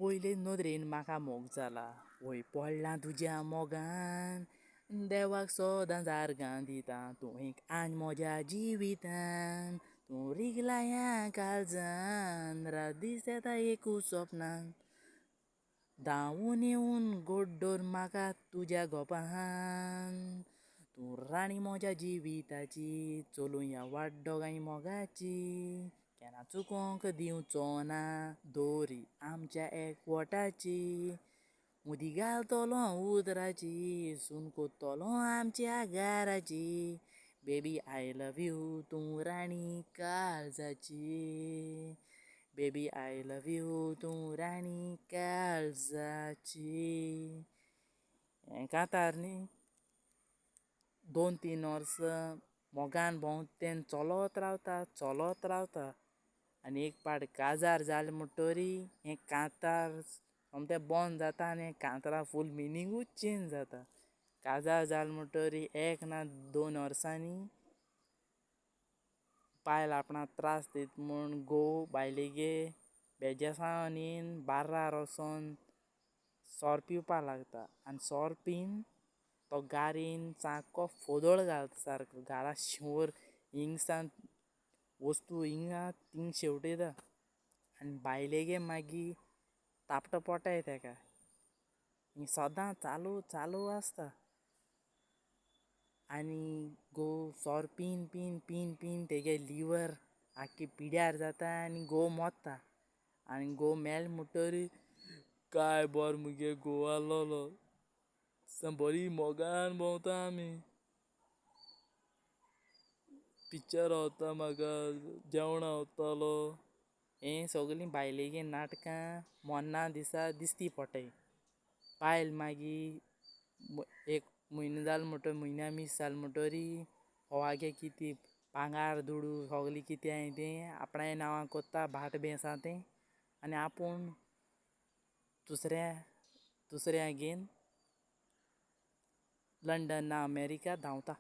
पयले नदरेन म्हाका मोग जाला वय पडलां तुज्या मोगान देवाक सोदां जारगां दिता तूं एक आन म्हज्या जिवितान तूं रिगला ह्या काळजान रात दीस येता एकूच सपनान धांवून येवन गोड्डोर म्हाका तुज्या गोपान तूं राणी म्हज्या जिविताची चलूं ह्या वाड्डोगांय मोगाची केन्ना चुकोंक दिवचो ना दोरी आमच्या एकवटाची मुदी घालतलो उतराची सून कोत्तलो आमच्या घराची बेबी आय लव यू तूं राणी काळजाची बेबी आय लव यू तूं राणी काळजाची हें कांतार न्ही 2-3 वर्सां मोगान भोंवतेन चलत रावता आनी एक पाट काजार जालें म्हणटोरी हें कांतार सोमतें बंद जाता आनी हें कांतारा फूल मिनींगूच चेंज जाता काजार जालें म्हणटोरी 1 ना 2 वर्सांनी बायल आपणाक त्रास दिता म्हूण घोव बायलेगे बेजासावनीन बार्रार वचोन सोरो पिवपा लागता आनी सोरो पीन तो गारीन सारको फोदोळ घालता सारको घरा शिंवोर हिंगसान वस्तू हिंगा थिंग शेंवटयता आनी बायलेगे मागीर तापतो पोटाय तेका ही सदां चालू आसता आनी घोव सोरो पीन तेगे लिवर आख्खी पिड्ड्यार जाता आनी घोव मोत्ता आनी घोव मेलो म्हणटोरी काय बरो मुगे घोव आहलोलो बरी मोगान भोंवता आमी पिक्चर वता म्हाका जेवणां वतालो हें सगलीं बायलेगे नाटकां मोन्ना दिसा दिसती पोटाय बायल मागीर एक म्हयनो जालो म्हणटोरी म्हयन्या मीस जालो म्हणटोरी घोवागे कितें भांगार दुडू सोगलीं कितें आहाय तें आपणागे नांवां कोत्ता भाट बेंसा तें आनी आपूण दुसऱ्यागेर लंडन ना अमेरिका धांवता